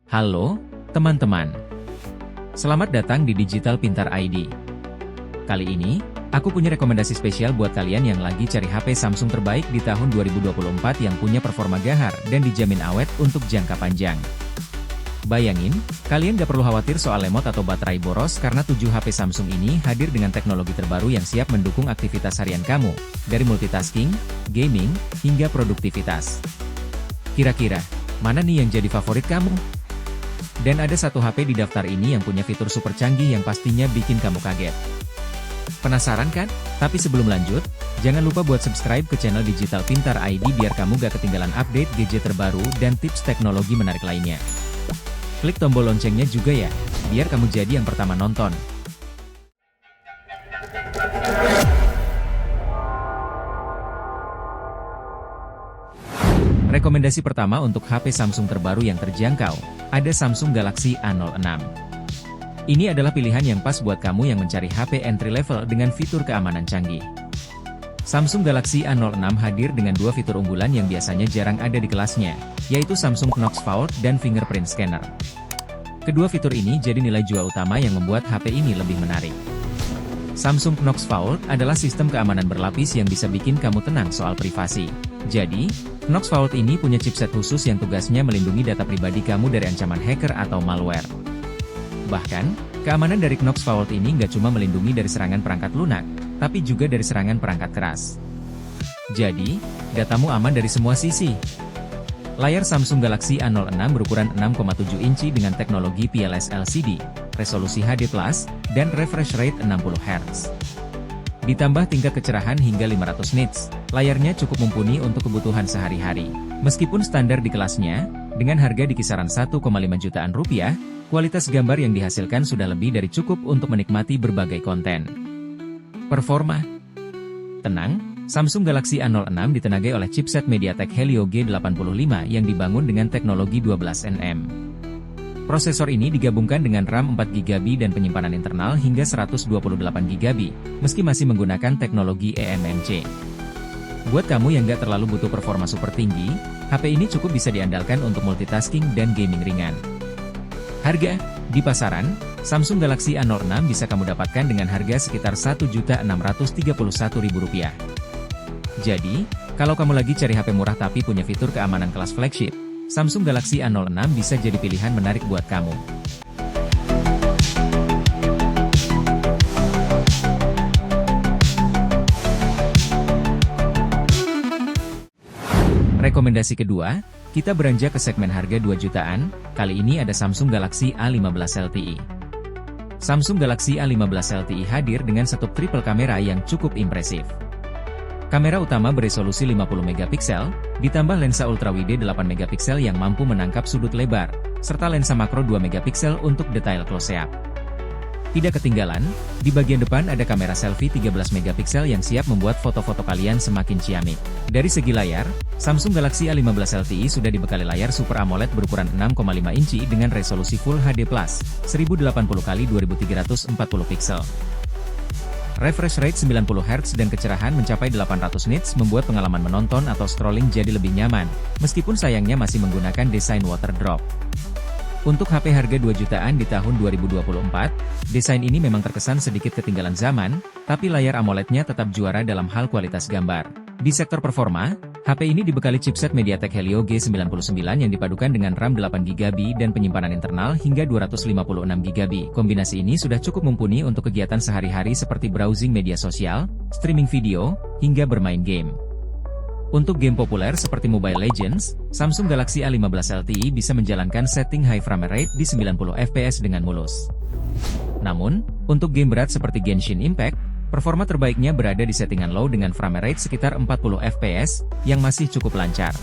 Halo, teman-teman. Selamat datang di Digital Pintar ID. Kali ini, aku punya rekomendasi spesial buat kalian yang lagi cari HP Samsung terbaik di tahun 2024 yang punya performa gahar dan dijamin awet untuk jangka panjang. Bayangin, kalian gak perlu khawatir soal lemot atau baterai boros karena 7 HP Samsung ini hadir dengan teknologi terbaru yang siap mendukung aktivitas harian kamu, dari multitasking, gaming, hingga produktivitas. Kira-kira, mana nih yang jadi favorit kamu? Dan ada satu HP di daftar ini yang punya fitur super canggih yang pastinya bikin kamu kaget. Penasaran kan? Tapi sebelum lanjut, jangan lupa buat subscribe ke channel Digital Pintar ID biar kamu gak ketinggalan update gadget terbaru dan tips teknologi menarik lainnya. Klik tombol loncengnya juga ya, biar kamu jadi yang pertama nonton. Rekomendasi pertama untuk HP Samsung terbaru yang terjangkau, ada Samsung Galaxy A06. Ini adalah pilihan yang pas buat kamu yang mencari HP entry level dengan fitur keamanan canggih. Samsung Galaxy A06 hadir dengan dua fitur unggulan yang biasanya jarang ada di kelasnya, yaitu Samsung Knox Vault dan Fingerprint Scanner. Kedua fitur ini jadi nilai jual utama yang membuat HP ini lebih menarik. Samsung Knox Vault adalah sistem keamanan berlapis yang bisa bikin kamu tenang soal privasi. Jadi, Knox Vault ini punya chipset khusus yang tugasnya melindungi data pribadi kamu dari ancaman hacker atau malware. Bahkan, keamanan dari Knox Vault ini nggak cuma melindungi dari serangan perangkat lunak, tapi juga dari serangan perangkat keras. Jadi, datamu aman dari semua sisi. Layar Samsung Galaxy A06 berukuran 6,7 inci dengan teknologi PLS LCD, resolusi HD+, dan refresh rate 60 Hz. Ditambah tingkat kecerahan hingga 500 nits, layarnya cukup mumpuni untuk kebutuhan sehari-hari. Meskipun standar di kelasnya, dengan harga di kisaran 1,5 jutaan rupiah, kualitas gambar yang dihasilkan sudah lebih dari cukup untuk menikmati berbagai konten. Performa. Tenang, Samsung Galaxy A06 ditenagai oleh chipset MediaTek Helio G85 yang dibangun dengan teknologi 12nm. Prosesor ini digabungkan dengan RAM 4GB dan penyimpanan internal hingga 128GB, meski masih menggunakan teknologi eMMC. Buat kamu yang gak terlalu butuh performa super tinggi, HP ini cukup bisa diandalkan untuk multitasking dan gaming ringan. Harga, di pasaran, Samsung Galaxy A06 bisa kamu dapatkan dengan harga sekitar Rp1.631.000. Jadi, kalau kamu lagi cari HP murah tapi punya fitur keamanan kelas flagship, Samsung Galaxy A06 bisa jadi pilihan menarik buat kamu. Rekomendasi kedua, kita beranjak ke segmen harga 2 jutaan, kali ini ada Samsung Galaxy A15 LTE. Samsung Galaxy A15 LTE hadir dengan setup triple kamera yang cukup impresif. Kamera utama beresolusi 50MP, ditambah lensa ultrawide 8MP yang mampu menangkap sudut lebar, serta lensa makro 2MP untuk detail close-up. Tidak ketinggalan, di bagian depan ada kamera selfie 13MP yang siap membuat foto-foto kalian semakin ciamik. Dari segi layar, Samsung Galaxy A15 LTE sudah dibekali layar Super AMOLED berukuran 6,5 inci dengan resolusi Full HD+, 1080x2340 piksel. Refresh rate 90 Hz dan kecerahan mencapai 800 nits membuat pengalaman menonton atau scrolling jadi lebih nyaman, meskipun sayangnya masih menggunakan desain water drop. Untuk HP harga 2 jutaan di tahun 2024, desain ini memang terkesan sedikit ketinggalan zaman, tapi layar AMOLED-nya tetap juara dalam hal kualitas gambar. Di sektor performa, HP ini dibekali chipset MediaTek Helio G99 yang dipadukan dengan RAM 8GB dan penyimpanan internal hingga 256GB. Kombinasi ini sudah cukup mumpuni untuk kegiatan sehari-hari seperti browsing media sosial, streaming video, hingga bermain game. Untuk game populer seperti Mobile Legends, Samsung Galaxy A15 LTE bisa menjalankan setting high frame rate di 90fps dengan mulus. Namun, untuk game berat seperti Genshin Impact, performa terbaiknya berada di settingan low dengan frame rate sekitar 40fps, yang masih cukup lancar.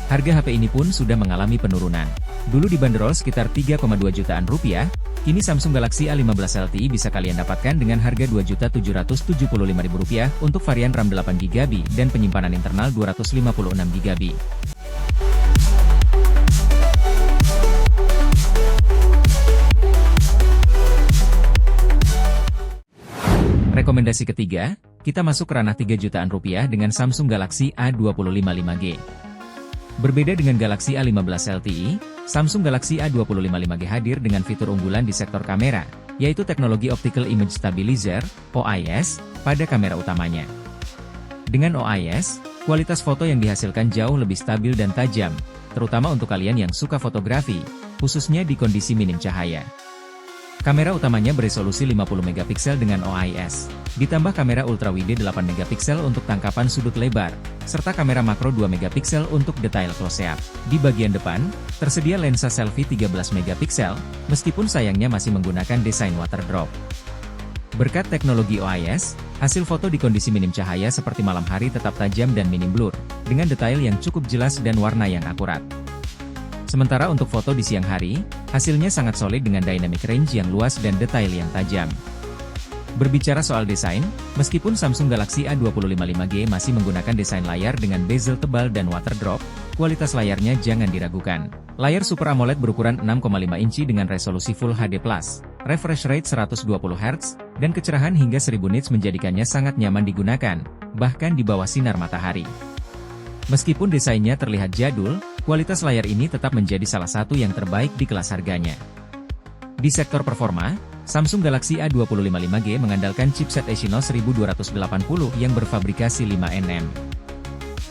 Harga HP ini pun sudah mengalami penurunan. Dulu dibanderol sekitar 3,2 jutaan rupiah, kini Samsung Galaxy A15 LTE bisa kalian dapatkan dengan harga Rp2.775.000 untuk varian RAM 8GB dan penyimpanan internal 256GB. Rekomendasi ketiga, kita masuk ke ranah 3 jutaan rupiah dengan Samsung Galaxy A25 5G. Berbeda dengan Galaxy A15 LTE, Samsung Galaxy A25 5G hadir dengan fitur unggulan di sektor kamera, yaitu teknologi Optical Image Stabilizer, OIS, pada kamera utamanya. Dengan OIS, kualitas foto yang dihasilkan jauh lebih stabil dan tajam, terutama untuk kalian yang suka fotografi, khususnya di kondisi minim cahaya. Kamera utamanya beresolusi 50 megapiksel dengan OIS, ditambah kamera ultrawide 8 megapiksel untuk tangkapan sudut lebar, serta kamera makro 2 megapiksel untuk detail close-up. Di bagian depan, tersedia lensa selfie 13 megapiksel, meskipun sayangnya masih menggunakan desain waterdrop. Berkat teknologi OIS, hasil foto di kondisi minim cahaya seperti malam hari tetap tajam dan minim blur, dengan detail yang cukup jelas dan warna yang akurat. Sementara untuk foto di siang hari, hasilnya sangat solid dengan dynamic range yang luas dan detail yang tajam. Berbicara soal desain, meskipun Samsung Galaxy A25 5G masih menggunakan desain layar dengan bezel tebal dan waterdrop, kualitas layarnya jangan diragukan. Layar Super AMOLED berukuran 6,5 inci dengan resolusi Full HD+, refresh rate 120 Hz, dan kecerahan hingga 1000 nits menjadikannya sangat nyaman digunakan, bahkan di bawah sinar matahari. Meskipun desainnya terlihat jadul, kualitas layar ini tetap menjadi salah satu yang terbaik di kelas harganya. Di sektor performa, Samsung Galaxy A25 5G mengandalkan chipset Exynos 1280 yang berfabrikasi 5nm.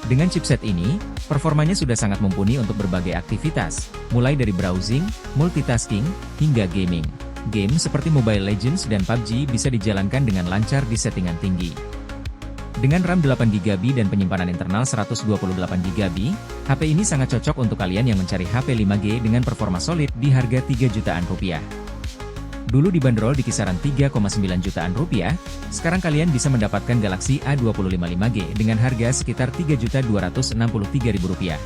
Dengan chipset ini, performanya sudah sangat mumpuni untuk berbagai aktivitas, mulai dari browsing, multitasking, hingga gaming. Game seperti Mobile Legends dan PUBG bisa dijalankan dengan lancar di settingan tinggi. Dengan RAM 8GB dan penyimpanan internal 128GB, HP ini sangat cocok untuk kalian yang mencari HP 5G dengan performa solid di harga 3 jutaan rupiah. Dulu dibanderol di kisaran 3,9 jutaan rupiah, sekarang kalian bisa mendapatkan Galaxy A25 5G dengan harga sekitar 3.263.000 rupiah.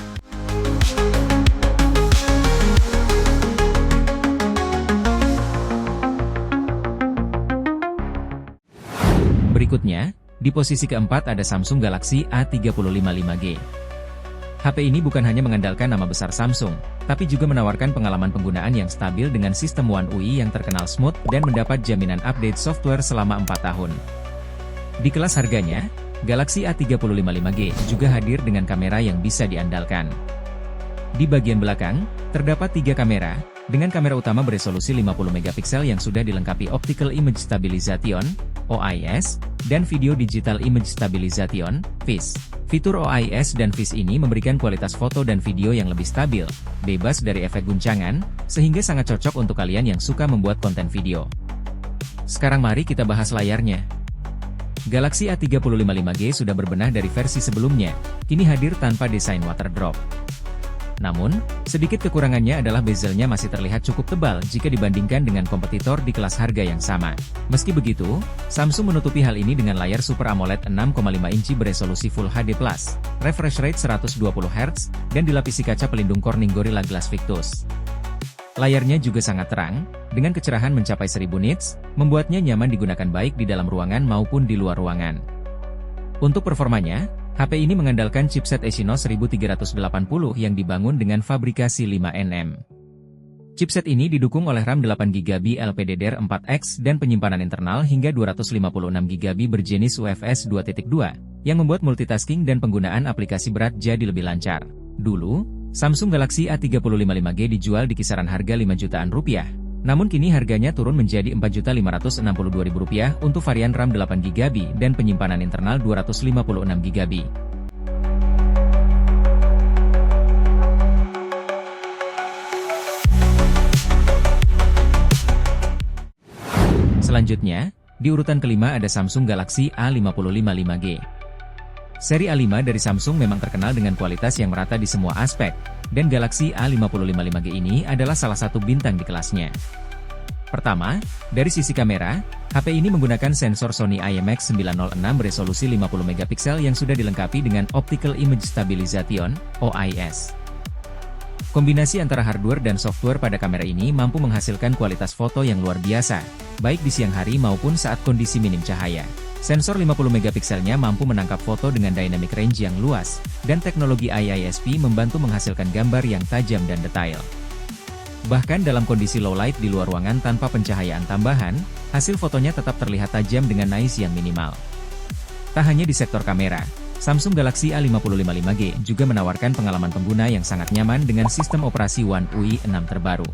Berikutnya, di posisi keempat ada Samsung Galaxy A35 5G. HP ini bukan hanya mengandalkan nama besar Samsung, tapi juga menawarkan pengalaman penggunaan yang stabil dengan sistem One UI yang terkenal smooth dan mendapat jaminan update software selama 4 tahun. Di kelas harganya, Galaxy A35 5G juga hadir dengan kamera yang bisa diandalkan. Di bagian belakang, terdapat 3 kamera, dengan kamera utama beresolusi 50 megapiksel yang sudah dilengkapi Optical Image Stabilization, OIS, dan Video Digital Image Stabilization, VIS. Fitur OIS dan VIS ini memberikan kualitas foto dan video yang lebih stabil, bebas dari efek guncangan, sehingga sangat cocok untuk kalian yang suka membuat konten video. Sekarang mari kita bahas layarnya. Galaxy A35 5G sudah berbenah dari versi sebelumnya, kini hadir tanpa desain waterdrop. Namun, sedikit kekurangannya adalah bezelnya masih terlihat cukup tebal jika dibandingkan dengan kompetitor di kelas harga yang sama. Meski begitu, Samsung menutupi hal ini dengan layar Super AMOLED 6,5 inci beresolusi Full HD+, refresh rate 120 Hz, dan dilapisi kaca pelindung Corning Gorilla Glass Victus. Layarnya juga sangat terang, dengan kecerahan mencapai 1000 nits, membuatnya nyaman digunakan baik di dalam ruangan maupun di luar ruangan. Untuk performanya, HP ini mengandalkan chipset Exynos 1380 yang dibangun dengan fabrikasi 5nm. Chipset ini didukung oleh RAM 8GB LPDDR4X dan penyimpanan internal hingga 256GB berjenis UFS 2.2, yang membuat multitasking dan penggunaan aplikasi berat jadi lebih lancar. Dulu, Samsung Galaxy A35 5G dijual di kisaran harga 5 jutaan rupiah. Namun kini harganya turun menjadi Rp4.562.000 untuk varian RAM 8GB dan penyimpanan internal 256GB. Selanjutnya, di urutan kelima ada Samsung Galaxy A55 5G. Seri A5 dari Samsung memang terkenal dengan kualitas yang merata di semua aspek, dan Galaxy A55 5G ini adalah salah satu bintang di kelasnya. Pertama, dari sisi kamera, HP ini menggunakan sensor Sony IMX906 beresolusi 50 megapiksel yang sudah dilengkapi dengan Optical Image Stabilization, OIS. Kombinasi antara hardware dan software pada kamera ini mampu menghasilkan kualitas foto yang luar biasa, baik di siang hari maupun saat kondisi minim cahaya. Sensor 50 megapikselnya mampu menangkap foto dengan dynamic range yang luas, dan teknologi IISP membantu menghasilkan gambar yang tajam dan detail. Bahkan dalam kondisi low light di luar ruangan tanpa pencahayaan tambahan, hasil fotonya tetap terlihat tajam dengan noise yang minimal. Tak hanya di sektor kamera, Samsung Galaxy A55 5G juga menawarkan pengalaman pengguna yang sangat nyaman dengan sistem operasi One UI 6 terbaru.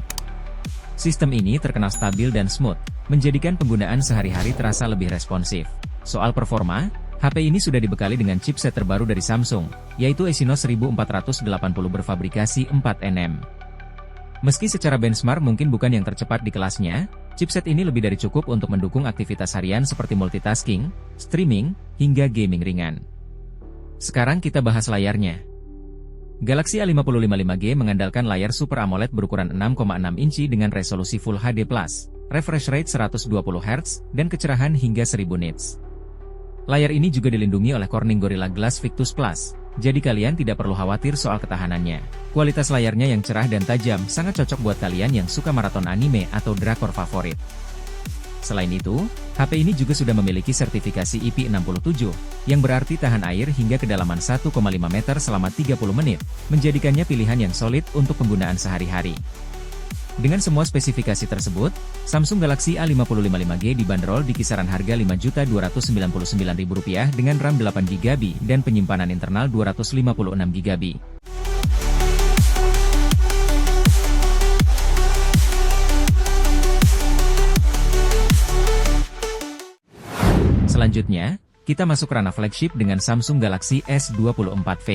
Sistem ini terkenal stabil dan smooth, menjadikan penggunaan sehari-hari terasa lebih responsif. Soal performa, HP ini sudah dibekali dengan chipset terbaru dari Samsung, yaitu Exynos 1480 berfabrikasi 4nm. Meski secara benchmark mungkin bukan yang tercepat di kelasnya, chipset ini lebih dari cukup untuk mendukung aktivitas harian seperti multitasking, streaming, hingga gaming ringan. Sekarang kita bahas layarnya. Galaxy A55 5G mengandalkan layar Super AMOLED berukuran 6,6 inci dengan resolusi Full HD+, refresh rate 120 Hz, dan kecerahan hingga 1000 nits. Layar ini juga dilindungi oleh Corning Gorilla Glass Victus Plus, jadi kalian tidak perlu khawatir soal ketahanannya. Kualitas layarnya yang cerah dan tajam sangat cocok buat kalian yang suka maraton anime atau drakor favorit. Selain itu, HP ini juga sudah memiliki sertifikasi IP67, yang berarti tahan air hingga kedalaman 1,5 meter selama 30 menit, menjadikannya pilihan yang solid untuk penggunaan sehari-hari. Dengan semua spesifikasi tersebut, Samsung Galaxy A55 5G dibanderol di kisaran harga Rp5.299.000 dengan RAM 8GB dan penyimpanan internal 256GB. Selanjutnya, kita masuk ranah flagship dengan Samsung Galaxy S24 V.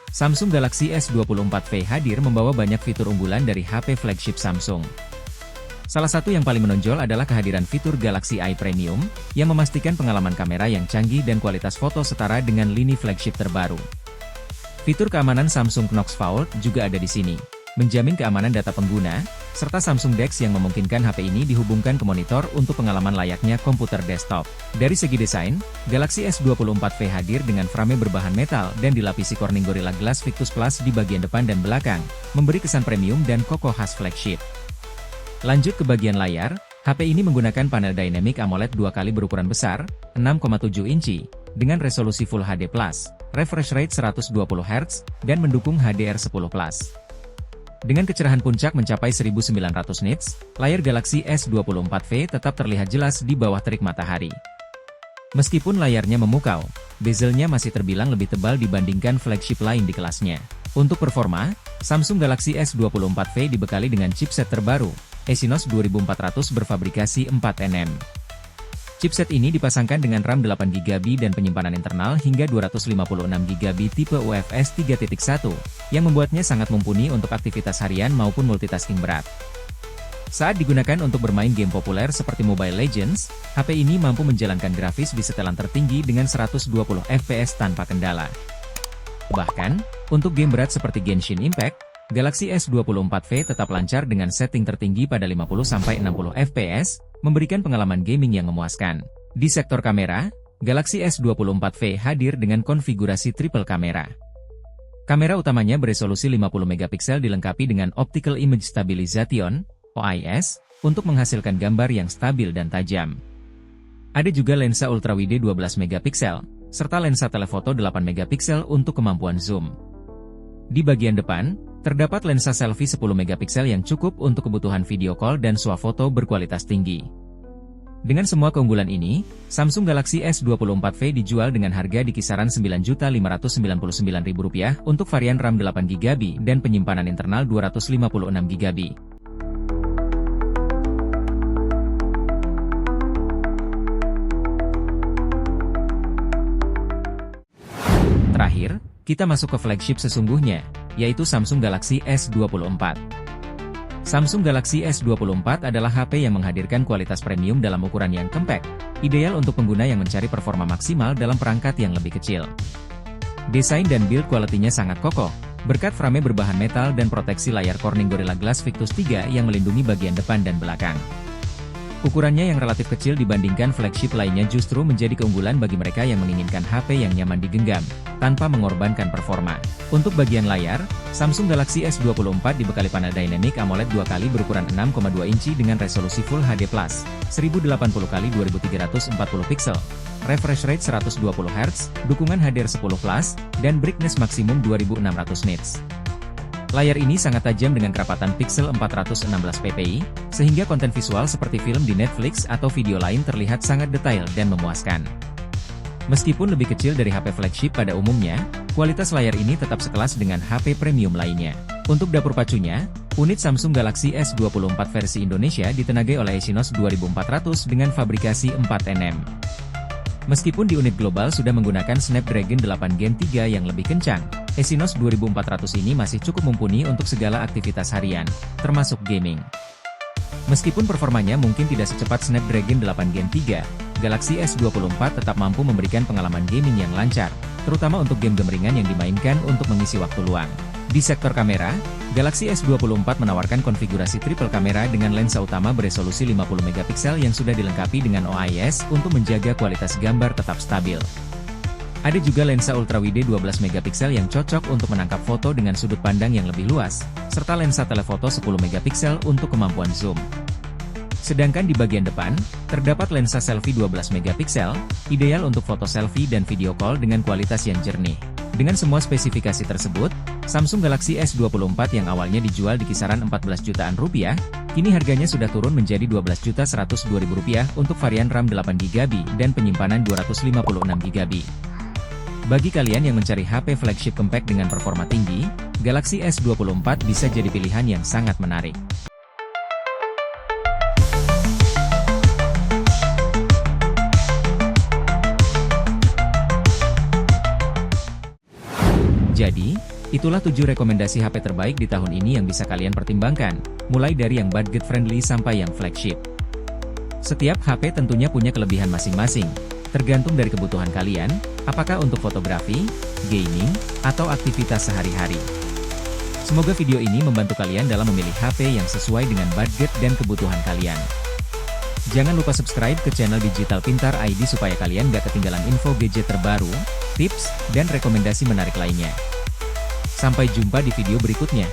Samsung Galaxy S24 V hadir membawa banyak fitur unggulan dari HP flagship Samsung. Salah satu yang paling menonjol adalah kehadiran fitur Galaxy Eye Premium, yang memastikan pengalaman kamera yang canggih dan kualitas foto setara dengan lini flagship terbaru. Fitur keamanan Samsung Knox Vault juga ada di sini, menjamin keamanan data pengguna, serta Samsung DeX yang memungkinkan HP ini dihubungkan ke monitor untuk pengalaman layaknya komputer desktop. Dari segi desain, Galaxy S24 V hadir dengan frame berbahan metal dan dilapisi Corning Gorilla Glass Victus Plus di bagian depan dan belakang, memberi kesan premium dan kokoh khas flagship. Lanjut ke bagian layar, HP ini menggunakan panel Dynamic AMOLED 2 kali berukuran besar, 6,7 inci, dengan resolusi Full HD+, refresh rate 120 Hz, dan mendukung HDR10+. Dengan kecerahan puncak mencapai 1900 nits, layar Galaxy S24 V tetap terlihat jelas di bawah terik matahari. Meskipun layarnya memukau, bezelnya masih terbilang lebih tebal dibandingkan flagship lain di kelasnya. Untuk performa, Samsung Galaxy S24 V dibekali dengan chipset terbaru, Exynos 2400 berfabrikasi 4nm. Chipset ini dipasangkan dengan RAM 8GB dan penyimpanan internal hingga 256GB tipe UFS 3.1, yang membuatnya sangat mumpuni untuk aktivitas harian maupun multitasking berat. Saat digunakan untuk bermain game populer seperti Mobile Legends, HP ini mampu menjalankan grafis di setelan tertinggi dengan 120 fps tanpa kendala. Bahkan, untuk game berat seperti Genshin Impact, Galaxy S24 V tetap lancar dengan setting tertinggi pada 50-60 fps, memberikan pengalaman gaming yang memuaskan. Di sektor kamera, Galaxy S24 V hadir dengan konfigurasi triple kamera. Kamera utamanya beresolusi 50 megapiksel dilengkapi dengan Optical Image Stabilization, OIS, untuk menghasilkan gambar yang stabil dan tajam. Ada juga lensa ultrawide 12 megapiksel, serta lensa telefoto 8 megapiksel untuk kemampuan zoom. Di bagian depan, terdapat lensa selfie 10 megapiksel yang cukup untuk kebutuhan video call dan swafoto berkualitas tinggi. Dengan semua keunggulan ini, Samsung Galaxy S24 V dijual dengan harga di kisaran Rp9.599.000 untuk varian RAM 8GB dan penyimpanan internal 256GB. Terakhir, kita masuk ke flagship sesungguhnya, yaitu Samsung Galaxy S24. Samsung Galaxy S24 adalah HP yang menghadirkan kualitas premium dalam ukuran yang compact, ideal untuk pengguna yang mencari performa maksimal dalam perangkat yang lebih kecil. Desain dan build quality-nya sangat kokoh, berkat frame berbahan metal dan proteksi layar Corning Gorilla Glass Victus 3 yang melindungi bagian depan dan belakang. Ukurannya yang relatif kecil dibandingkan flagship lainnya justru menjadi keunggulan bagi mereka yang menginginkan HP yang nyaman digenggam, tanpa mengorbankan performa. Untuk bagian layar, Samsung Galaxy S24 dibekali panel Dynamic AMOLED 2 kali berukuran 6,2 inci dengan resolusi Full HD+, 1080x2340 piksel, refresh rate 120 Hz, dukungan HDR10+, dan brightness maksimum 2600 nits. Layar ini sangat tajam dengan kerapatan piksel 416 ppi, sehingga konten visual seperti film di Netflix atau video lain terlihat sangat detail dan memuaskan. Meskipun lebih kecil dari HP flagship pada umumnya, kualitas layar ini tetap sekelas dengan HP premium lainnya. Untuk dapur pacunya, unit Samsung Galaxy S24 versi Indonesia ditenagai oleh Exynos 2400 dengan fabrikasi 4nm. Meskipun di unit global sudah menggunakan Snapdragon 8 Gen 3 yang lebih kencang, Exynos 2400 ini masih cukup mumpuni untuk segala aktivitas harian, termasuk gaming. Meskipun performanya mungkin tidak secepat Snapdragon 8 Gen 3, Galaxy S24 tetap mampu memberikan pengalaman gaming yang lancar, terutama untuk game-game ringan yang dimainkan untuk mengisi waktu luang. Di sektor kamera, Galaxy S24 menawarkan konfigurasi triple kamera dengan lensa utama beresolusi 50 megapiksel yang sudah dilengkapi dengan OIS untuk menjaga kualitas gambar tetap stabil. Ada juga lensa ultrawide 12 megapiksel yang cocok untuk menangkap foto dengan sudut pandang yang lebih luas, serta lensa telefoto 10 megapiksel untuk kemampuan zoom. Sedangkan di bagian depan, terdapat lensa selfie 12 megapiksel, ideal untuk foto selfie dan video call dengan kualitas yang jernih. Dengan semua spesifikasi tersebut, Samsung Galaxy S24 yang awalnya dijual di kisaran 14 jutaan rupiah, kini harganya sudah turun menjadi 12.102.000 rupiah untuk varian RAM 8GB dan penyimpanan 256GB. Bagi kalian yang mencari HP flagship compact dengan performa tinggi, Galaxy S24 bisa jadi pilihan yang sangat menarik. Jadi, itulah 7 rekomendasi HP terbaik di tahun ini yang bisa kalian pertimbangkan, mulai dari yang budget friendly sampai yang flagship. Setiap HP tentunya punya kelebihan masing-masing, tergantung dari kebutuhan kalian, apakah untuk fotografi, gaming, atau aktivitas sehari-hari. Semoga video ini membantu kalian dalam memilih HP yang sesuai dengan budget dan kebutuhan kalian. Jangan lupa subscribe ke channel Digital Pintar ID supaya kalian gak ketinggalan info gadget terbaru, tips, dan rekomendasi menarik lainnya. Sampai jumpa di video berikutnya.